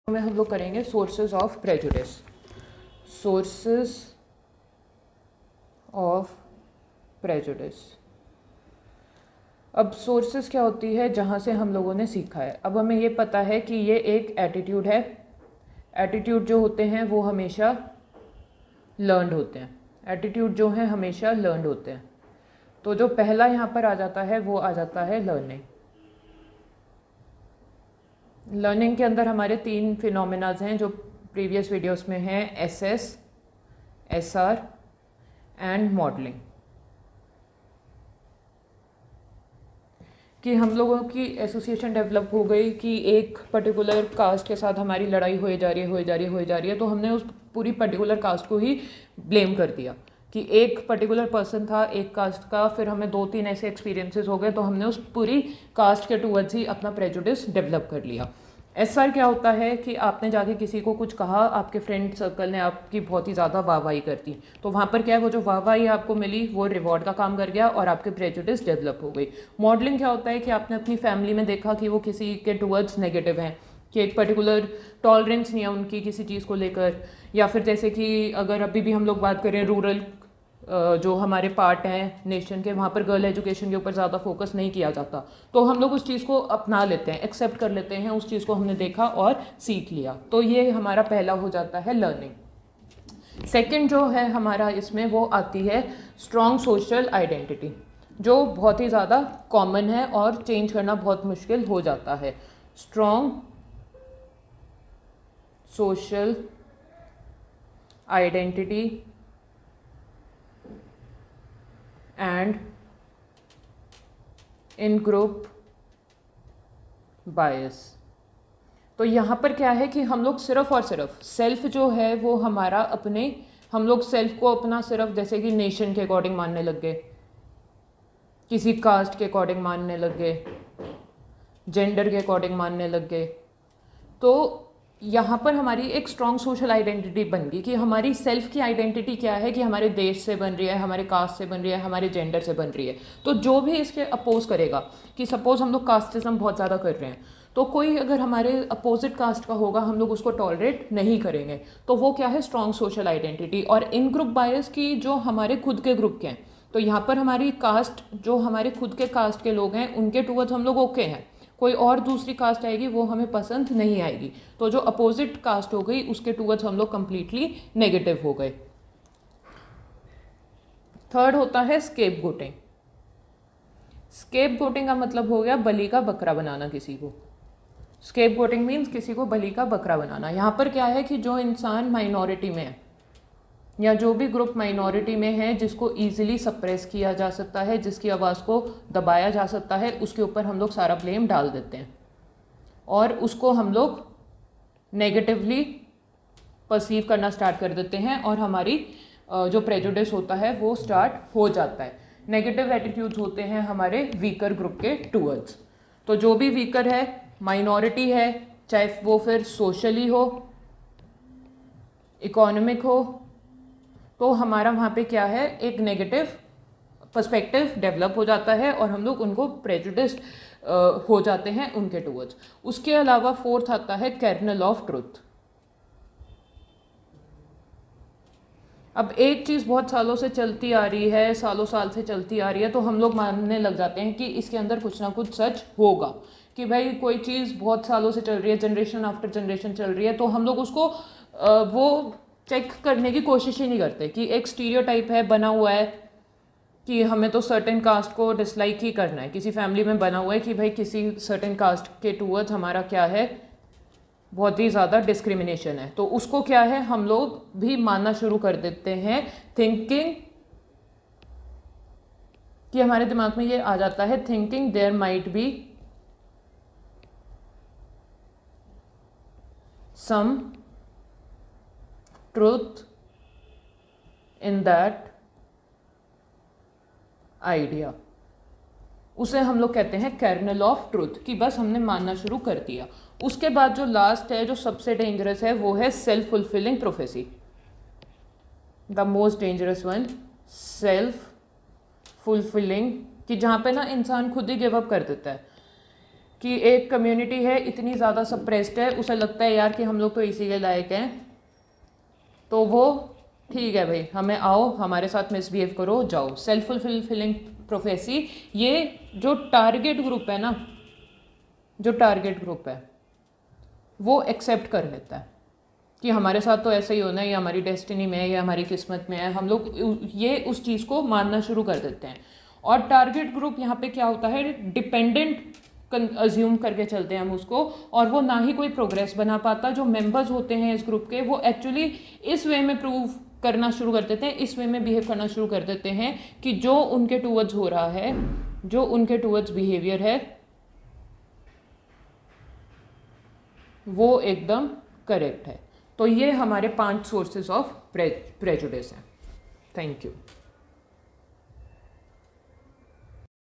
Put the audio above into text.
में हम लोग करेंगे sources of prejudice. Sources of prejudice. अब सोर्सेज क्या होती है, जहाँ से हम लोगों ने सीखा है। अब हमें ये पता है कि ये एक एटीट्यूड है। एटीट्यूड जो होते हैं वो हमेशा लर्नड होते हैं। एटीट्यूड जो हैं हमेशा लर्नड होते हैं। तो जो पहला यहाँ पर आ जाता है वो आ जाता है लर्निंग। लर्निंग के अंदर हमारे 3 फिनोमेनाज हैं जो प्रीवियस वीडियोस में हैं, एसएस, एसआर एंड मॉडलिंग। कि हम लोगों की एसोसिएशन डेवलप हो गई कि एक पर्टिकुलर कास्ट के साथ हमारी लड़ाई हो जा रही है, तो हमने उस पूरी पर्टिकुलर कास्ट को ही ब्लेम कर दिया कि एक पर्टिकुलर पर्सन था एक कास्ट का। फिर हमें 2-3 ऐसे एक्सपीरियंसेस हो गए तो हमने उस पूरी कास्ट के टूवर्ड्स ही अपना प्रेजुडिस डेवलप कर लिया। एसआर क्या होता है कि आपने जाके किसी को कुछ कहा, आपके फ्रेंड सर्कल ने आपकी बहुत ही ज़्यादा वाहवाही कर दी, तो वहाँ पर क्या है, वो जो वाहवाही आपको मिली वो रिवॉर्ड का काम कर गया और आपके प्रेजुडिस डेवलप हो गई। मॉडलिंग क्या होता है कि आपने अपनी फैमिली में देखा कि वो किसी के टूवर्ड्स नेगेटिव हैं, कि एक पर्टिकुलर टॉलरेंस नहीं है उनकी किसी चीज़ को लेकर। या फिर जैसे कि अगर अभी भी हम लोग बात करें रूरल जो हमारे पार्ट हैं नेशन के, वहाँ पर गर्ल एजुकेशन के ऊपर ज़्यादा फोकस नहीं किया जाता, तो हम लोग उस चीज़ को अपना लेते हैं, एक्सेप्ट कर लेते हैं, उस चीज़ को हमने देखा और सीख लिया। तो ये हमारा पहला हो जाता है लर्निंग। सेकंड जो है हमारा इसमें वो आती है स्ट्रॉन्ग सोशल आइडेंटिटी, जो बहुत ही ज़्यादा कॉमन है और चेंज करना बहुत मुश्किल हो जाता है। Strong social identity and in group bias. तो यहाँ पर क्या है कि हम लोग सिर्फ और सिर्फ सेल्फ जो है वो हमारा अपने, हम लोग सेल्फ को अपना सिर्फ जैसे कि नेशन के अकॉर्डिंग मानने लग गए, किसी कास्ट के अकॉर्डिंग मानने लग गए, जेंडर के अकॉर्डिंग मानने लग गए। तो यहाँ पर हमारी एक स्ट्रॉन्ग सोशल आइडेंटिटी बन गई कि हमारी सेल्फ की आइडेंटिटी क्या है कि हमारे देश से बन रही है, हमारे कास्ट से बन रही है, हमारे जेंडर से बन रही है। तो जो भी इसके अपोज करेगा, कि सपोज हम लोग कास्टिज्म बहुत ज़्यादा कर रहे हैं, तो कोई अगर हमारे अपोजिट कास्ट का होगा हम लोग उसको टॉलरेट नहीं करेंगे। तो वो क्या है, स्ट्रॉन्ग सोशल आइडेंटिटी। और इन ग्रुप बायस की जो हमारे खुद के ग्रुप के हैं, तो यहाँ पर हमारी कास्ट, जो हमारे खुद के कास्ट के लोग हैं उनके टूवर्ड्स हम लोग ओके हैं, कोई और दूसरी कास्ट आएगी वो हमें पसंद नहीं आएगी। तो जो अपोजिट कास्ट हो गई उसके टूवर्ड्स हम लोग कंप्लीटली नेगेटिव हो गए। थर्ड होता है स्केप गोटिंग। स्केप गोटिंग का मतलब हो गया बलि का बकरा बनाना किसी को। स्केप गोटिंग मीन्स किसी को बलि का बकरा बनाना। यहाँ पर क्या है कि जो इंसान माइनॉरिटी में है या जो भी ग्रुप माइनॉरिटी में है, जिसको ईजिली सप्रेस किया जा सकता है, जिसकी आवाज़ को दबाया जा सकता है, उसके ऊपर हम लोग सारा ब्लेम डाल देते हैं और उसको हम लोग नेगेटिवली परसीव करना स्टार्ट कर देते हैं और हमारी जो प्रेजुडिस होता है वो स्टार्ट हो जाता है। नेगेटिव एटीट्यूड्स होते हैं हमारे वीकर ग्रुप के टूवर्ड्स। तो जो भी वीकर है, माइनॉरिटी है, चाहे वो फिर सोशली हो, इकोनॉमिक हो, तो हमारा वहाँ पे क्या है, एक नेगेटिव पर्सपेक्टिव डेवलप हो जाता है और हम लोग उनको प्रेजुडिस हो जाते हैं उनके टूवर्ड्स। उसके अलावा फोर्थ आता है कर्नल ऑफ ट्रुथ। अब एक चीज़ बहुत सालों से चलती आ रही है, सालों साल से चलती आ रही है, तो हम लोग मानने लग जाते हैं कि इसके अंदर कुछ ना कुछ सच होगा। कि भाई कोई चीज़ बहुत सालों से चल रही है, जनरेशन आफ्टर जनरेशन चल रही है, तो हम लोग उसको वो चेक करने की कोशिश ही नहीं करते कि एक स्टीरियोटाइप है बना हुआ है कि हमें तो सर्टेन कास्ट को डिसलाइक ही करना है। किसी फैमिली में बना हुआ है कि भाई किसी सर्टेन कास्ट के टूवर्ड्स हमारा क्या है, बहुत ही ज़्यादा डिस्क्रिमिनेशन है, तो उसको क्या है हम लोग भी मानना शुरू कर देते हैं, थिंकिंग कि हमारे दिमाग में ये आ जाता है, thinking there might be some truth in that idea. उसे हम लोग कहते हैं कर्नल ऑफ ट्रूथ, कि बस हमने मानना शुरू कर दिया। उसके बाद जो लास्ट है, जो सबसे डेंजरस है, वो है self fulfilling prophecy. The most dangerous one, self fulfilling, कि जहाँ पे ना इंसान खुद ही गिव अप कर देता है कि एक कम्युनिटी है इतनी ज़्यादा सप्रेस्ड है, उसे लगता है यार कि हम लोग तो इसी के लायक हैं, तो वो ठीक है भाई, हमें आओ, हमारे साथ मिसबिहेव करो, जाओ। सेल्फ फुलफिलिंग प्रोफेसी, ये जो टारगेट ग्रुप है ना, जो टारगेट ग्रुप है वो एक्सेप्ट कर लेता है कि हमारे साथ तो ऐसा ही होना है, ये हमारी डेस्टिनी में है, ये हमारी किस्मत में है, हम लोग ये उस चीज़ को मानना शुरू कर देते हैं। और टारगेट ग्रुप यहाँ पे क्या होता है, डिपेंडेंट अज्यूम करके चलते हैं हम उसको, और वो ना ही कोई प्रोग्रेस बना पाता। जो मेंबर्स होते हैं इस ग्रुप के, वो एक्चुअली इस वे में प्रूव करना शुरू कर देते हैं, इस वे में बिहेव करना शुरू कर देते हैं कि जो उनके टूवर्ड्स हो रहा है, जो उनके टूवर्ड्स बिहेवियर है, वो एकदम करेक्ट है। तो ये हमारे 5 सोर्सेज ऑफ प्रेजुडिस हैं। Thank you.